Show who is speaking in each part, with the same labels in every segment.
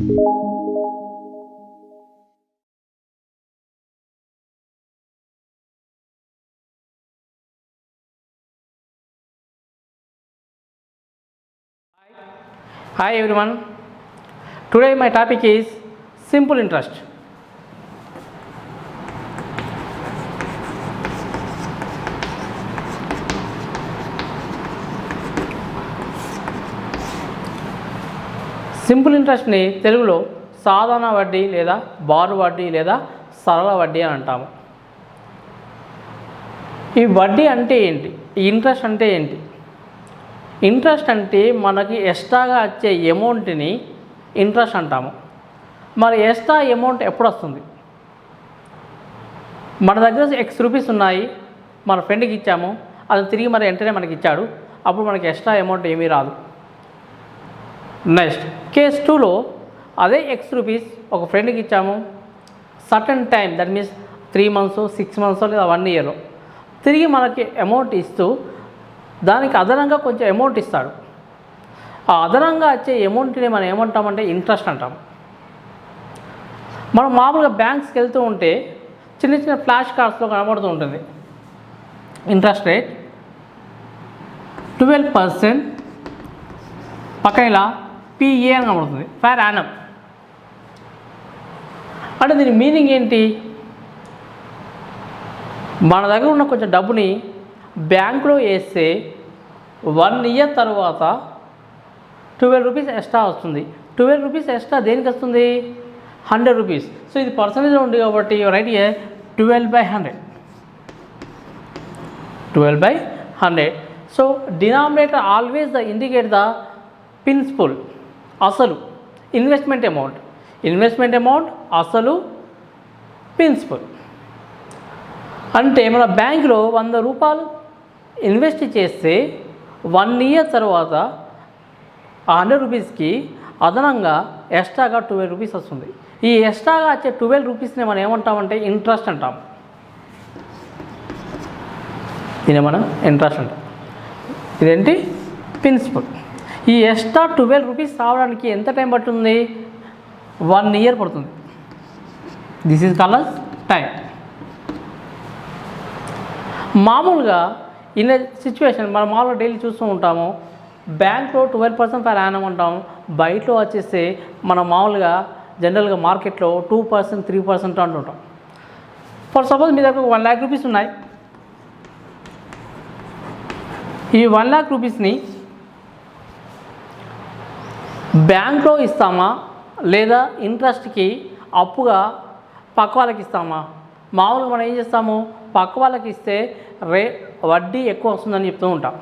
Speaker 1: Hi everyone. Today my topic is simple interest. Simple ఇంట్రెస్ట్ని తెలుగులో సాధారణ వడ్డీ లేదా బారు వడ్డీ లేదా సరళ వడ్డీ అని అంటాము. ఈ వడ్డీ అంటే ఏంటి? ఈ ఇంట్రెస్ట్ అంటే ఏంటి? ఇంట్రెస్ట్ అంటే మనకి ఎక్స్ట్రాగా వచ్చే అమౌంట్ని ఇంట్రెస్ట్ అంటాము. మరి ఎక్స్ట్రా అమౌంట్ ఎప్పుడు వస్తుంది? మన దగ్గర ఎక్స్ రూపీస్ ఉన్నాయి, మన ఫ్రెండ్కి ఇచ్చాము, అది తిరిగి మరి వెంటనే మనకి ఇచ్చాడు, అప్పుడు మనకి ఎక్స్ట్రా అమౌంట్ ఏమీ రాదు. నెక్స్ట్ కేస్ 2లో అదే ఎక్స్ రూపీస్ ఒక ఫ్రెండ్కి ఇచ్చాము, certain time, that means 3 months 6 months లేదా 1 year తిరిగి మనకి అమౌంట్ ఇస్తూ దానికి అదనంగా కొంచెం అమౌంట్ ఇస్తాడు. ఆ అదనంగా వచ్చే అమౌంట్ని మనం ఏమంటామంటే ఇంట్రెస్ట్ అంటాం. మనం మామూలుగా బ్యాంక్స్కి వెళ్తూ ఉంటే చిన్న చిన్న ఫ్లాష్ కార్డ్స్లో కనబడుతూ ఉంటుంది ఇంట్రెస్ట్ రేట్ 12%, పక్కన ఇలా PA అని కనబడుతుంది, పర్ యానం. అంటే దీని మీనింగ్ ఏంటి? మన దగ్గర ఉన్న కొంచెం డబ్బుని బ్యాంకులో వేస్తే 1 year తర్వాత 12 rupees ఎక్స్ట్రా వస్తుంది. 12 rupees ఎక్స్ట్రా దేనికి వస్తుంది? 100 rupees. సో ఇది పర్సంటేజ్ ఉంది కాబట్టి right year 12/100. 12/100. So denominator always the indicate the principal, అసలు, ఇన్వెస్ట్మెంట్ అమౌంట్, అసలు, ప్రిన్సిపల్. అంటే మన బ్యాంకులో 100 రూపాయలు ఇన్వెస్ట్ చేస్తే 1 year తర్వాత ఆ 100 రూపీస్కి అదనంగా ఎక్స్ట్రాగా 12 rupees వస్తుంది. ఈ ఎక్స్ట్రాగా వచ్చే 12 రూపీస్ని మనం ఏమంటామంటే ఇంట్రెస్ట్ అంటాం. దీన్ని మనం ఇంట్రెస్ట్ అంటాం. ఇదేంటి? ప్రిన్సిపల్. ఈ ఎక్స్ట్రా 12 రూపీస్ రావడానికి ఎంత టైం పడుతుంది? 1 year పడుతుంది. This is called time. మామూలుగా ఇన్ సిచ్యువేషన్ మనం మామూలుగా డైలీ చూస్తూ ఉంటాము, బ్యాంక్లో 12% పర్ యానం ఉంటాం, బయటలో వచ్చేస్తే మనం మామూలుగా జనరల్గా మార్కెట్లో 2%, 3% అంటుంటాం. ఫర్ సపోజ్ మీ దగ్గర 1 lakh rupees ఉన్నాయి. ఈ 1 lakh rupeesని బ్యాంక్లో ఇస్తామా లేదా ఇంట్రెస్ట్కి అప్పుగా పక్క వాళ్ళకి ఇస్తామా? మామూలుగా మనం ఏం చేస్తాము, పక్క వాళ్ళకి ఇస్తే వడ్డీ ఎక్కువ వస్తుందని చెప్తూ ఉంటాం,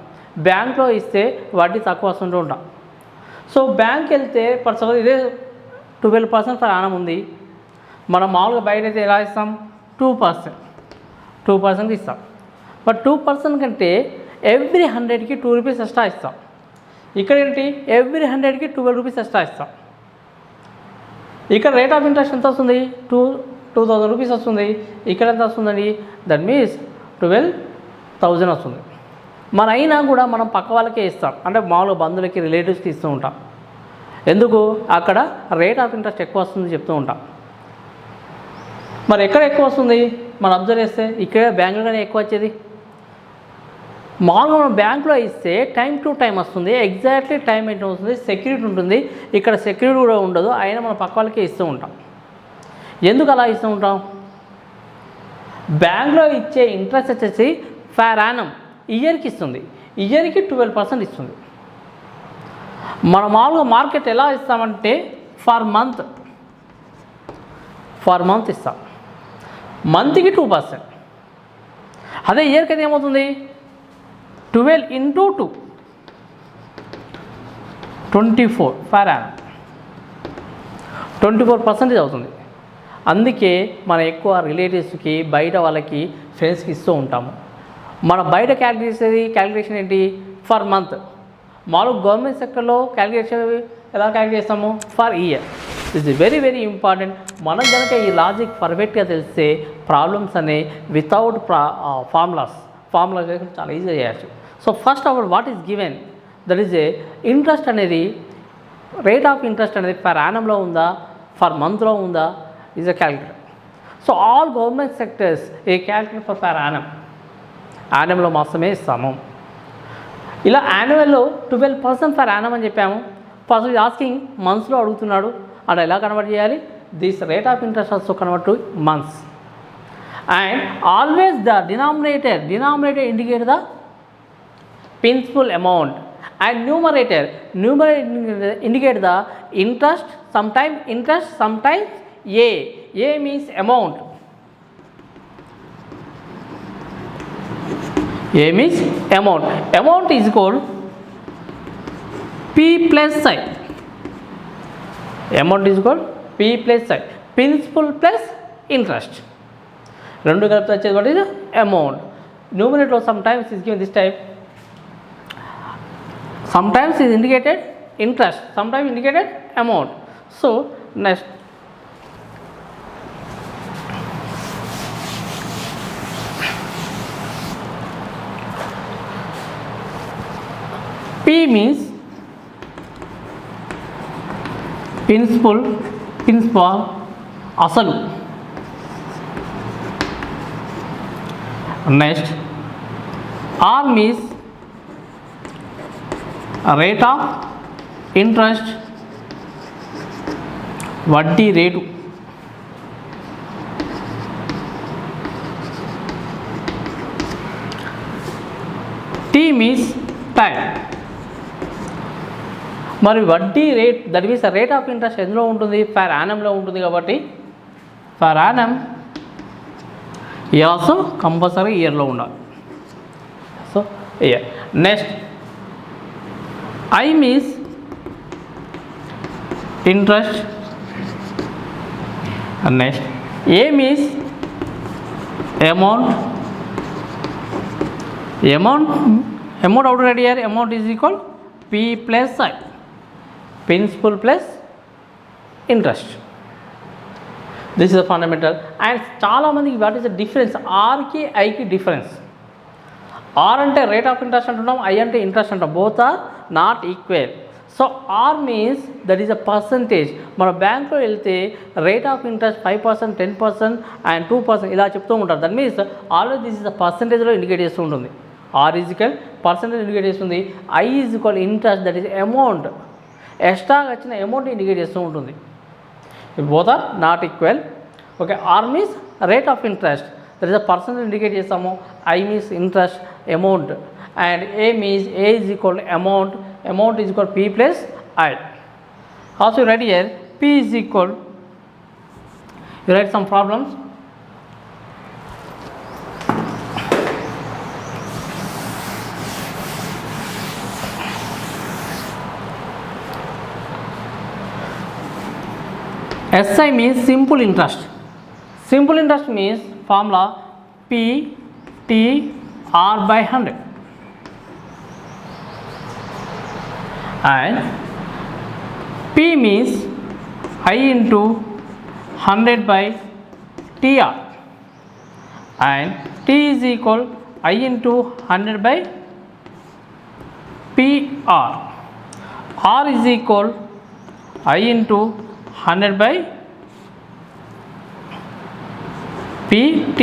Speaker 1: బ్యాంక్లో ఇస్తే వడ్డీ తక్కువ వస్తుంటూ ఉంటాం. సో బ్యాంక్ వెళ్తే ఫర్ సపోజ్ ఇదే 12% పర్ యానం ఉంది, మనం మామూలుగా బయట అయితే ఎలా ఇస్తాం? 2% ఇస్తాం. బట్ 2% కంటే ఎవ్రీ 100కి 2 rupees ఎక్స్ట్రా ఇస్తాం. ఇక్కడ ఏంటి? ఎవ్రీ 100కి 12 rupees ఎక్స్ట్రా ఇస్తాం. ఇక్కడ రేట్ ఆఫ్ ఇంట్రెస్ట్ ఎంత వస్తుంది? 2000 rupees వస్తుంది. ఇక్కడ ఎంత వస్తుందండి? దట్ మీన్స్ 12,000 వస్తుంది. మన అయినా కూడా మనం పక్క వాళ్ళకే ఇస్తాం, అంటే మామూలుగా బంధువులకి, రిలేటివ్స్కి ఇస్తూ ఉంటాం. ఎందుకు? అక్కడ రేట్ ఆఫ్ ఇంట్రెస్ట్ ఎక్కువ వస్తుంది చెప్తూ ఉంటాం. మరి ఎక్కడ ఎక్కువ వస్తుంది మనం అబ్జర్వ్ చేస్తే? ఇక్కడే బ్యాంకులోనే ఎక్కువ వచ్చేది. మామూలుగా మనం బ్యాంకులో ఇస్తే టైం టు టైం వస్తుంది, ఎగ్జాక్ట్లీ టైం ఏంటి వస్తుంది, సెక్యూరిటీ ఉంటుంది. ఇక్కడ సెక్యూరిటీ కూడా ఉండదు, అయినా మనం పక్క వాళ్ళకే ఇస్తూ ఉంటాం. ఎందుకు అలా ఇస్తూ ఉంటాం? బ్యాంక్లో ఇచ్చే ఇంట్రెస్ట్ వచ్చేసి పర్ యానం ఇయర్కి ఇస్తుంది, ఇయర్కి 12% ఇస్తుంది. మనం మామూలుగా మార్కెట్ ఎలా ఇస్తామంటే ఫర్ మంత్ ఇస్తాం, మంత్కి 2%. అదే ఇయర్కి అయితే ఏమవుతుంది? 12 into 2 24 పర్ యానం 24% అవుతుంది. అందుకే మనం ఎక్కువ రిలేటివ్స్కి, బయట వాళ్ళకి, ఫ్రెండ్స్కి ఇస్తూ ఉంటాము. మన బయట క్యాలిక్యులేషన్ ఏంటి? For month. మామూలు గవర్నమెంట్ సెక్టర్లో క్యాలిక్యులేషన్ ఎలా క్యాలిక్యులేట్ చేస్తాము? For year. This is very very important. మనం కనుక ఈ లాజిక్ పర్ఫెక్ట్గా తెలిస్తే ప్రాబ్లమ్స్ అనే వితౌట్ ఫార్ములాస్ చాలా ఈజీగా చేయవచ్చు. So first of all what is given, that is a interest అనేది రేట్ ఆఫ్ ఇంట్రెస్ట్ అనేది పర్ యానంలో ఉందా, ఫర్ మంత్లో ఉందా, is a calculator. So all government sectors a calculate for per annum, యానంలో మాత్రమే ఇస్తాము. ఇలా యాన్యువల్లో 12% పర్ యానం అని చెప్పాము. ఫస్ట్ ఈజ్ ఆస్కింగ్ మంత్స్లో అడుగుతున్నాడు, అలా ఎలా కన్వర్ట్ చేయాలి? This rate of interest also convert to months. And always the denominator indicate the principal amount and numerator indicate the interest, sometimes a means amount, amount is called p plus i, principal plus interest, rendu కలిపితే వచ్చేది what is amount. Numerator sometimes is given this type, sometimes is indicated interest, sometimes indicated amount. So next, P means principal asalu. Next, R means rate of interest, వడ్డీ rate. T means time. మరి వడ్డీ rate, that means rate of interest ఎందులో ఉంటుంది? Per యానంలో ఉంటుంది కాబట్టి per annum also compulsory ఇయర్లో ఉండాలి. So year. Next, I means interest, and next A means amount already here, amount is equal P plus I, principal plus interest. This is the fundamental. And చాలా మందికి what is the difference, R కి I కి difference. R అంటే rate of interest అంటున్నాం, I అంటే interest అంటాం, both are not equal. So R means that is a percentage. మన బ్యాంక్లో వెళ్తే రేట్ ఆఫ్ ఇంట్రెస్ట్ 5%, 10% అండ్ 2% ఇలా చెప్తూ ఉంటారు. That means always this is the పర్సంటేజ్లో ఇండికేట్ చేస్తూ ఉంటుంది. R is equal percentage indicate చేస్తుంది, I is equal interest, that is amount, extra వచ్చిన అమౌంట్ ఇండికేట్ చేస్తూ ఉంటుంది. Both are not equal. Okay, R means rate of interest, that is a percentage indicate చేస్తాము. I means interest, amount, and A means A is equal to amount is equal to P plus I. Also you write here P is equal, you write some problems. SI means simple interest. Simple interest means formula P T R by 100, and P means I into 100 by TR, and T is equal I into 100 by PR. R is equal I into 100 by PT.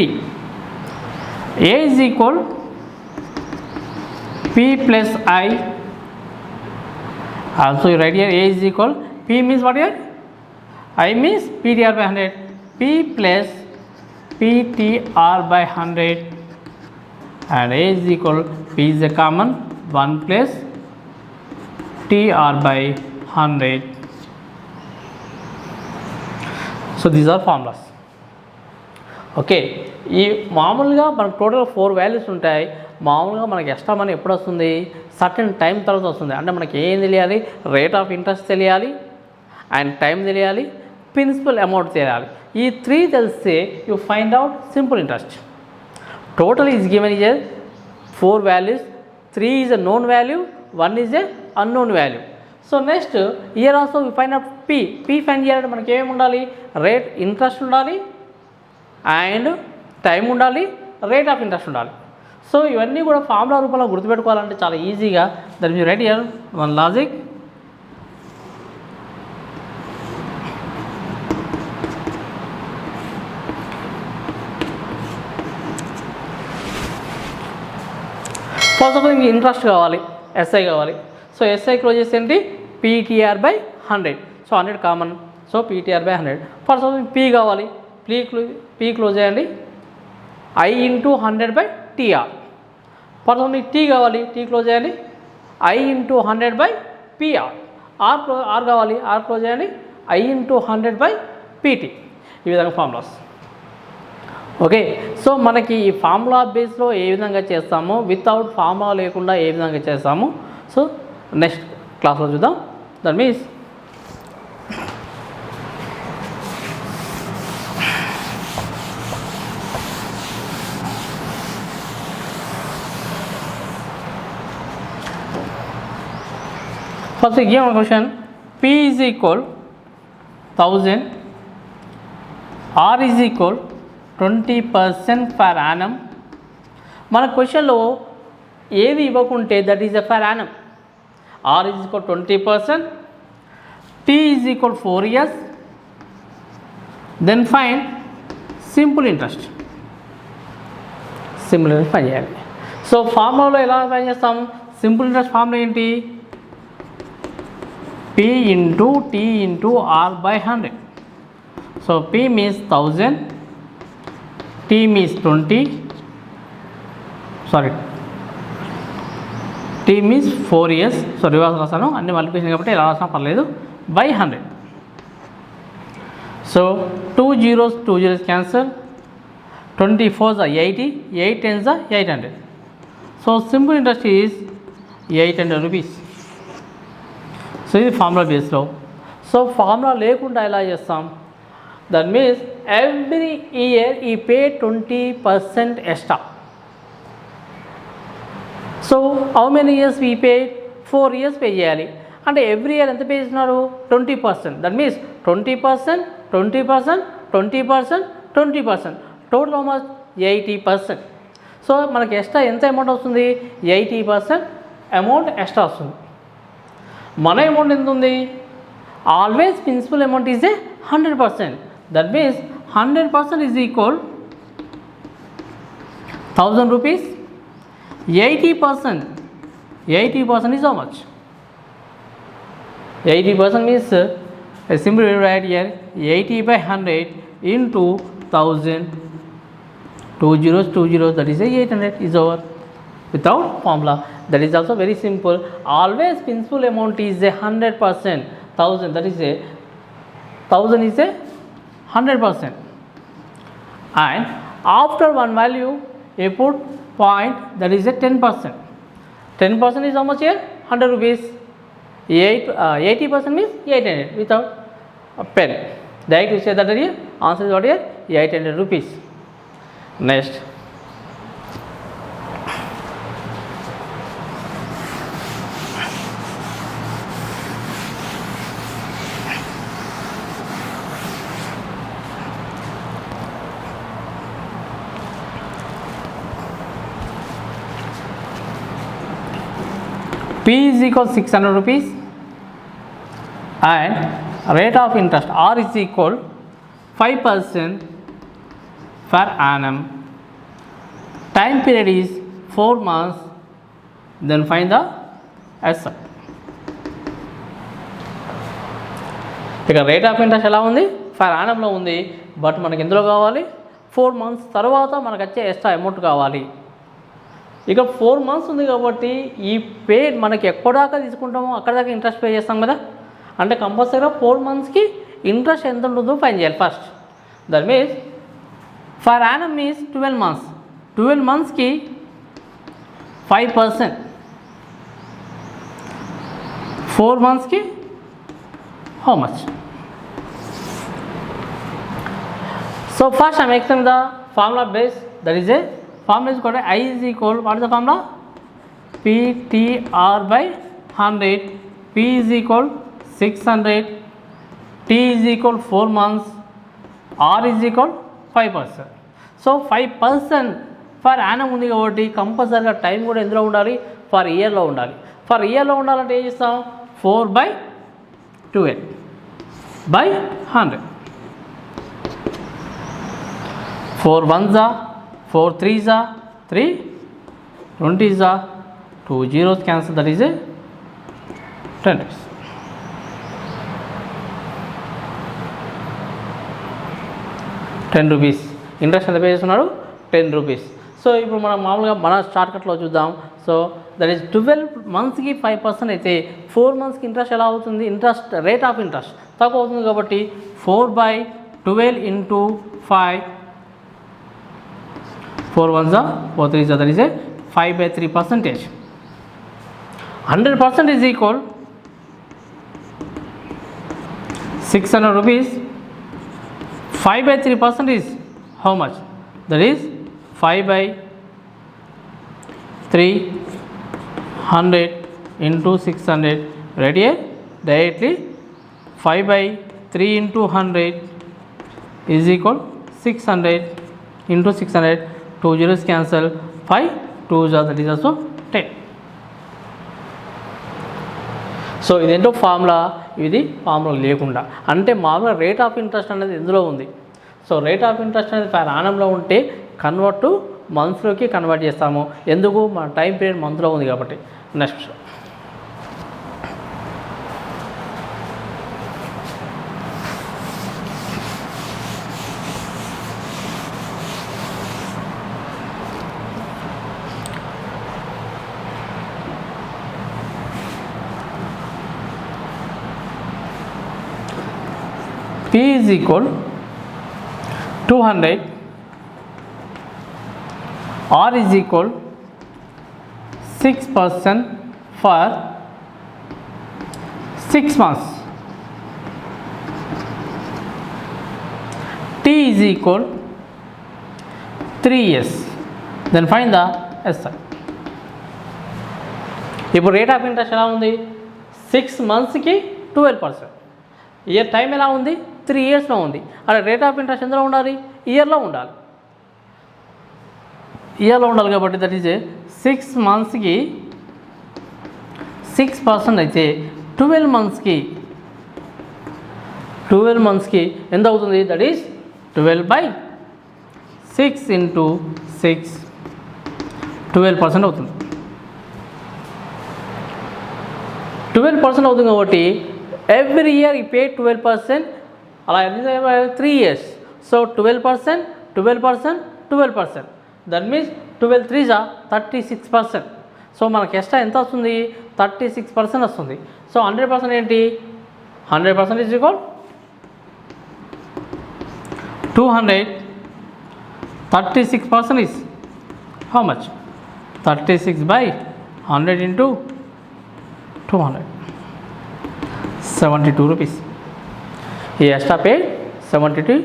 Speaker 1: A is equal P plus I. Also you write here A is equal, P means what here? I means PTR by 100. P plus PTR by 100, and A is equal, P is a common, 1 plus TR by 100. So these are formulas. Okay, ఈ మామూలుగా మనకు total 4 values ఉంటాయి. మామూలుగా మనకి extra money ఎప్పుడు వస్తుంది? Certain time తర్వాత వస్తుంది. అంటే మనకి ఏం తెలియాలి? రేట్ ఆఫ్ ఇంట్రెస్ట్ తెలియాలి, అండ్ టైం తెలియాలి, ప్రిన్సిపల్ అమౌంట్ తెలియాలి. ఈ 3 తెలిస్తే you find out simple interest. Total is given is 4 values, 3 is a known value, 1 is a unknown value. So next year also you find out P find చేయాలంటే మనకి ఏమేమి ఉండాలి? Rate interest ఉండాలి, and time ఉండాలి, rate of interest ఉండాలి. So ఇవన్నీ కూడా formula రూపంలో గుర్తుపెట్టుకోవాలంటే చాలా ఈజీగా. That means right here one logic. First of all interest కావాలి, ఎస్ఐ కావాలి. సో ఎస్ఐ క్లోజ్ చేసి ఏంటి PTR by 100. So 100 common, so PTR by 100. First of all P కావాలి, పీ క్లోజ్ చేయండి I into 100 by TR. First of all మీకు T కావాలి, T close చేయండి I into 100 by PR. R కావాలి, R close చేయండి I into 100 by PT. ఈ విధంగా formulas. Okay, so మనకి ఈ ఫార్ములా బేస్లో ఏ విధంగా చేస్తామో, వితౌట్ ఫార్ములా లేకుండా ఏ విధంగా చేస్తామో, సో నెక్స్ట్ క్లాస్లో చూద్దాం. That means first give a question. P is equal 1000, R is equal 20% per annum. మన క్వశ్చన్లో ఏది ఇవ్వకుంటే that is a per annum. R is equal 20%, T is equal 4 years, then find simple interest. Simple interest find చేయాలి. So ఫార్ములాలో ఎలా find చేస్తాం? Simple interest formula ఏంటి? P into T into R by 100. So P means 1000, T means 20, sorry, T means 4 years. So reverse రాసాను, అన్ని multiplication కాబట్టి ఎలా రాసినా పర్లేదు, by 100. So 2 zeros cancel, 24s are 80, 8 tens are 800. So simple interest is 800 rupees. So ఇది formula బేస్లో. So formula లేకుండా ఎలా చేస్తాం? దట్ మీన్స్ ఎవ్రీ ఇయర్ ఈ pay 20% extra. So how many years we pay? 4 years pay చేయాలి. అంటే every year ఎంత pay చేస్తున్నారు? 20%. That means 20%, 20%, 20%, 20%, total how much? 80%. So మనకి ఎక్స్ట్రా ఎంత అమౌంట్ వస్తుంది? 80% అమౌంట్ ఎక్స్ట్రా వస్తుంది. మన అమౌంట్ ఎంత ఉంది? Always principal amount is a 100%. That means 100% is equal 1000 rupees. 80% is how much? 80% means simply write here 80 by 100 into 1000. 2 zeros, that is a 800 is over. Without formula, that is also very simple. Always principal amount is a 100%. 1000, that is a 1000 is a 100%. And after one value, you put point, that is a 10%. 10% is how much here? 100 rupees. 80% means 800 without a pen. Direct we say that here. Answer is what here? 800 rupees. Next. P is equal 600 rupees and rate of interest R is equal 5% per annum. Time period is 4 months. Then find the asset. ఇక rate of interest ఎలా ఉంది? For యానమ్లో ఉంది. But మనకి ఎందులో కావాలి? 4 months తర్వాత మనకు వచ్చే ఎక్స్ట్రా అమౌంట్ కావాలి. ఇక 4 months ఉంది కాబట్టి ఈ పే మనకి ఎక్కడ దాకా తీసుకుంటామో అక్కడ దాకా ఇంట్రెస్ట్ పే చేస్తాం కదా. అంటే కంపల్సరీగా 4 monthsకి ఇంట్రెస్ట్ ఎంత ఉంటుందో ఫైండ్ చేయాలి first. That means for annum means 12 months. 12 monthsకి 5%. 4 monthsకి how much? So first I am explaining the formula base. That is a formula is called I is equal, what is the formula? PTR by 100. P is equal 600. T is equal 4 months. R is equal 5%. So 5% for annum ఉంది కాబట్టి కంపల్సరీగా time కూడా ఎందులో ఉండాలి? For ఇయర్లో ఉండాలి. For ఇయర్లో ఉండాలంటే ఏం చేస్తాం? 4/12 by 100. 4 1s are 4 3s are 3 20s are 2 zeros cancel, that is a 10 rupees. ₹10 interest ఎంత పే చేస్తున్నాడు ₹10. సో ఇప్పుడు మనం మామూలుగా మన షార్ట్కట్లో చూద్దాం. సో దట్ ఈస్ 12 మంత్స్కి 5% అయితే 4 మంత్స్కి ఇంట్రెస్ట్ ఎలా అవుతుంది, ఇంట్రెస్ట్ రేట్ ఆఫ్ ఇంట్రెస్ట్ తక్కువ అవుతుంది కాబట్టి 4/12 into 5 4 1s are 4 3s are, that is a 5/3%. 100% is equal ₹600. 5/3% is how much? That is 5/300 into 600. Right here directly 5/3 into 100 is equal 600 into 600. 2 zeros cancel, 5 2s are, that is also 10. So ఇదేంటో formula, ఇది formula లేకుండా అంటే మామూలుగా rate of interest అనేది ఎందులో ఉంది. So rate of interest అనేది per యానంలో ఉంటే కన్వర్ట్ టు మంత్స్లోకి కన్వర్ట్ చేస్తాము. ఎందుకు, మన టైం పీరియడ్ మంత్లో ఉంది కాబట్టి. Next P is equal 200, R is equal 6% for 6 months. T is equal 3 years. Then find the SI. ఇప్పుడు రేట్ ఆఫ్ ఇంట్రెస్ట్ ఎలా ఉంది, 6 మంత్స్కి 12%. ఇయర్ టైం ఎలా ఉంది, 3 ఇయర్స్లో ఉంది. అలా రేట్ ఆఫ్ ఇంట్రెస్ట్ ఎందులో ఉండాలి, ఇయర్లో ఉండాలి. ఇయర్లో ఉండాలి కాబట్టి దట్ ఈజ్ 6 మంత్స్కి 6% అయితే 12 మంత్స్కి ఎంత అవుతుంది, దట్ ఈస్ 12/6 into 6 12% అవుతుంది. 12% అవుతుంది కాబట్టి ఎవ్రీ ఇయర్ ఈ పే 12%. అలా 3 years. So 12%. That means 12 3s are 36%. So మనకి ఎక్స్ట్రా ఎంత వస్తుంది, 36% వస్తుంది. సో 100% ఏంటి, 100% is equal 200. 36% is how much, 36/100 into 200, ₹72. ఈ extra pay ₹72.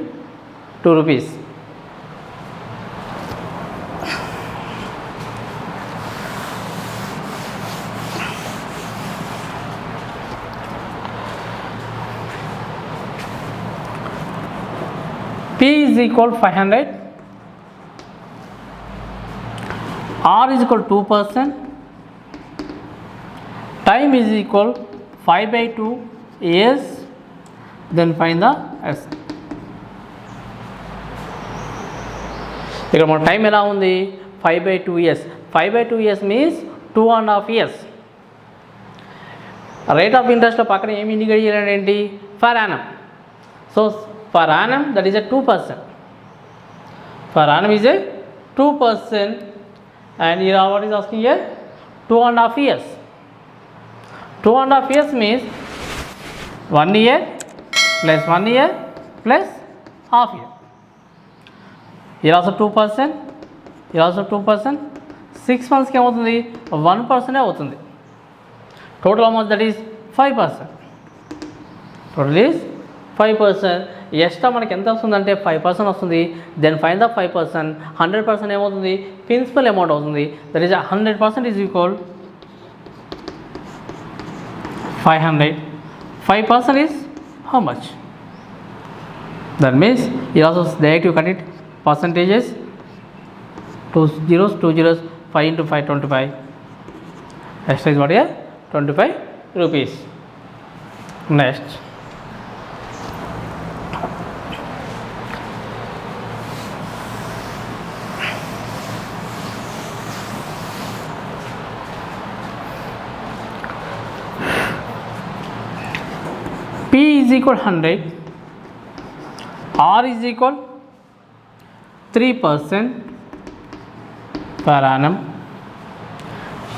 Speaker 1: P is equal 500, R is equal 2%, time is equal 5/2 years. Then find the S. ఇక్కడ మన time ఎలా ఉంది, 5/2 years. 5/2 years means 2.5 years. Rate of ఇంట్రెస్ట్లో పక్కన ఏమి ఇండికేట్ చేయాలంటే ఏంటి, for annum. So for annum that is 2%. For annum is 2%. And here what is asking here, 2.5 years. 2.5 years means 1 year plus 1 year plus half year. Here also 2%. Here also 2%. 6 months ki emoutundi 1% అవుతుంది. Total amount that is 5%. Total is 5%. Extra మనకి ఎంత వస్తుందంటే 5% వస్తుంది. Then find the 5%. 100% ఏమవుతుంది, principal amount అవుతుంది. That is 100% is equal 500. 5% is how much? That means you also directly cut it percentages, 2 zeros, 5 into 5 25. Extra is what here, ₹25. Next, is equal 100, R is equal 3% per annum,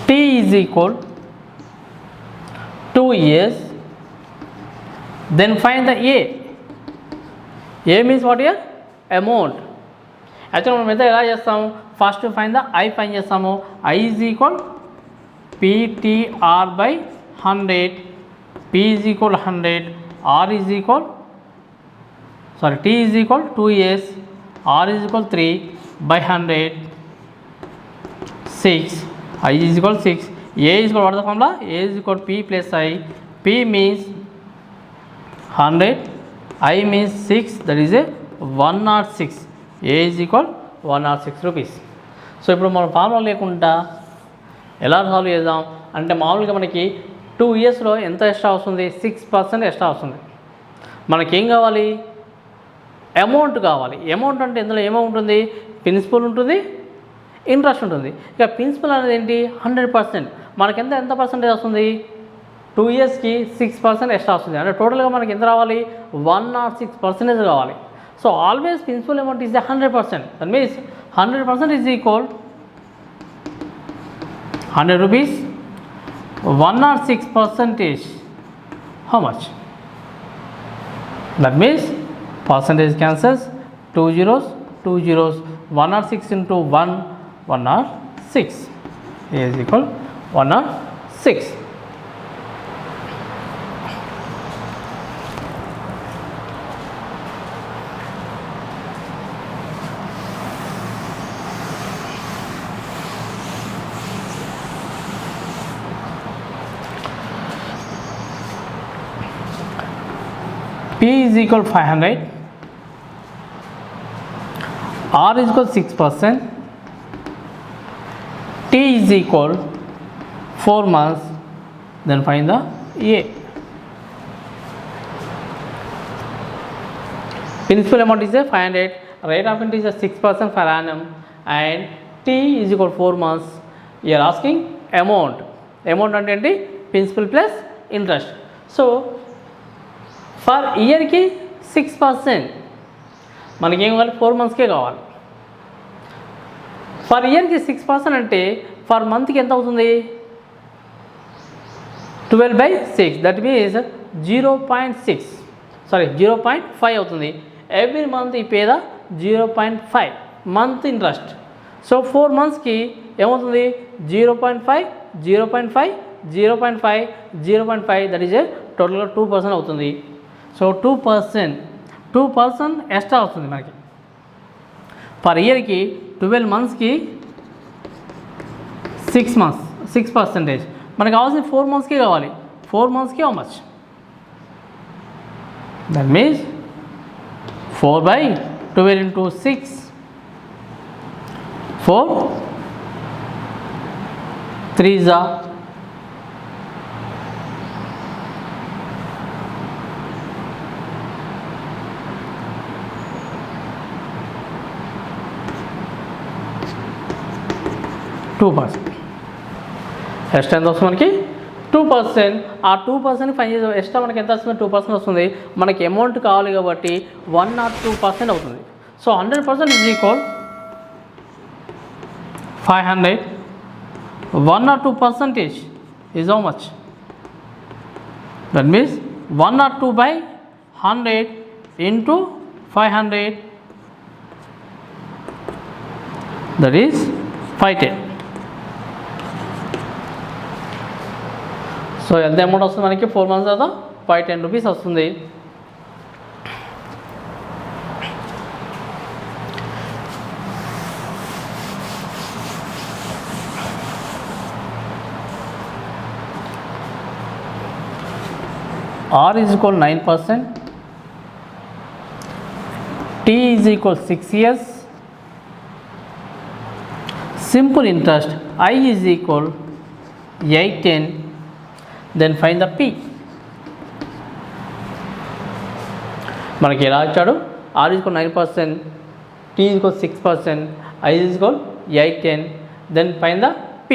Speaker 1: T is equal 2 years. Then find the A. A means what here? Amount. Actually మనం అయితే ఎలా చేస్తాము, first find the I find చేస్తాము. I is equal PTR by 100, P is equal 100, R is equal T is equal 2 years, R is equal 3 by 100, 6, I is equal 6, A is equal what is the formula? A is equal P plus I. P means 100, I means 6, that is a 106, A is equal 106 rupees. So ఇప్పుడు మనం formula లేకుండా ఎలా solve చేద్దాం అంటే, మామూలుగా మనకి 2 ఇయర్స్లో ఎంత ఎక్స్ట్రా వస్తుంది? 6% ఎక్స్ట్రా వస్తుంది. మనకేం కావాలి? అమౌంట్ కావాలి. అమౌంట్ అంటే ఇందులో ఏమవుతుంది? ప్రిన్సిపల్ ఉంటుంది, ఇంట్రెస్ట్ ఉంటుంది. ఇక ప్రిన్సిపల్ అనేది ఏంటి? 100%. మనకి ఎంత పర్సెంటేజ్ వస్తుంది? 2 ఇయర్స్కి 6% ఎక్స్ట్రా వస్తుంది. అంటే టోటల్గా మనకి ఎంత రావాలి? 106% కావాలి. So always principal amount is 100%. That means 100% is equal 100 rupees. 106% how much? That means percentage cancels, 2 zeros, 2 zeros, 106 into 1, 106. A is equal 106. P is equal 500, R is equal 6%, T is equal 4 months. Then find the A. Principal amount is a 500, rate of interest is 6% per annum, and T is equal 4 months. You are asking amount. Amount అంటే principal plus interest. So for ఇయర్కి 6%, మనకేం కావాలి? 4 మంత్స్కే కావాలి. For ఇయర్కి 6% అంటే for మంత్కి ఎంత అవుతుంది? 12/6, దట్ మీన్స్ 0.5 అవుతుంది. ఎవ్రీ మంత్ ఈ పేద 0.5 మంత్ ఇంట్రెస్ట్. సో 4 మంత్స్కి ఏమవుతుంది? 0.5, 0.5, 0.5, 0.5, దట్ ఈజ్ టోటల్గా 2% అవుతుంది. సో 2% ఎక్స్ట్రా వస్తుంది మనకి పర్ ఇయర్కి. 12 మంత్స్కి 6%. మనకు కావాల్సిన 4 మంత్స్కి కావాలి. 4 మంత్స్కి how much? That means 4/12 into 6, 4 3s are 2%. Extra ఎంత వస్తుంది మనకి? 2%. ఆ 2% ఫైన్ చేసే ఎక్స్ట్రా మనకి ఎంత వస్తుంది? 2% వస్తుంది. మనకి అమౌంట్ కావాలి కాబట్టి 102% అవుతుంది. So 100% is equal 500. 102% is how much? That means 102/100 into 500, that is 510. So ఎంత అమౌంట్ వస్తుంది మనకి? 4 మంత్స్ తర్వాత 510 రూపీస్ వస్తుంది. R is equal 9%, T is equal 6 years, simple interest I is equal 810. Then find the P. మనకి ఎలా ఇచ్చాడు? R is equal 9%, T is equal 6%, I is equal 810. Then find the P.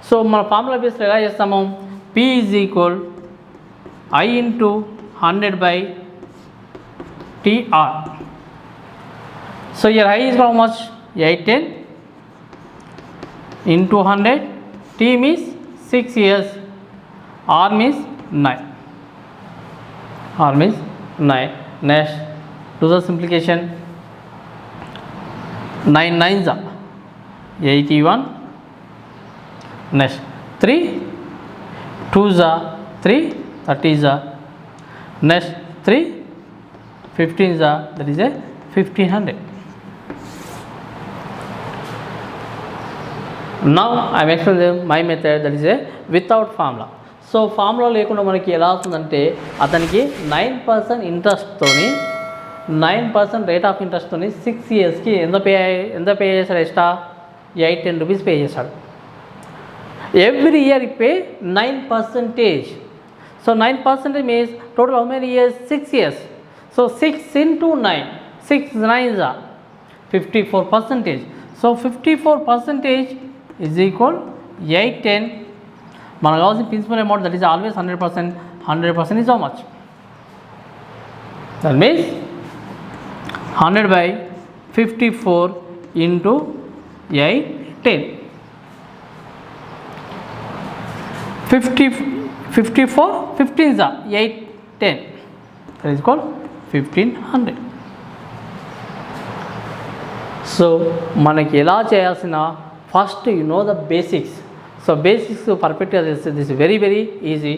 Speaker 1: So మన formula బేస్లో ఎలా చేస్తాము? P is equal I into 100 by TR. So your I is how much? 810 into 100. T means 6 years. R means 9. R means 9. Next, do the simplification. 9 9s are 81. Next, 3 2s are 3, 30s are. Next, 3 15s are, that is a 1500. Now I am explaining my method, that is a without formula. So formula లేకుండా మనకి ఎలా వస్తుందంటే అతనికి 9% ఇంట్రెస్ట్తోని 9% rate of ఇంట్రెస్ట్తోని 6 ఇయర్స్కి ఎంత pay చేశాడు? Extra 810 rupees pay చేశాడు. Every year pay 9%. So 9% means total how many years? 6 years. So 6 into 9, 6 9s are 54%. So 54% is equal 810. మనకు కావాల్సిన principal amount, that is always 100%. 100% is how much? That means 100 by 54 into 810. 54 15s are 810. That is called 1500. So మనకి ఎలా చేయాల్సిన, first you know the basics. So basics పర్ఫెక్ట్గా తెలిస్తే this very very easy.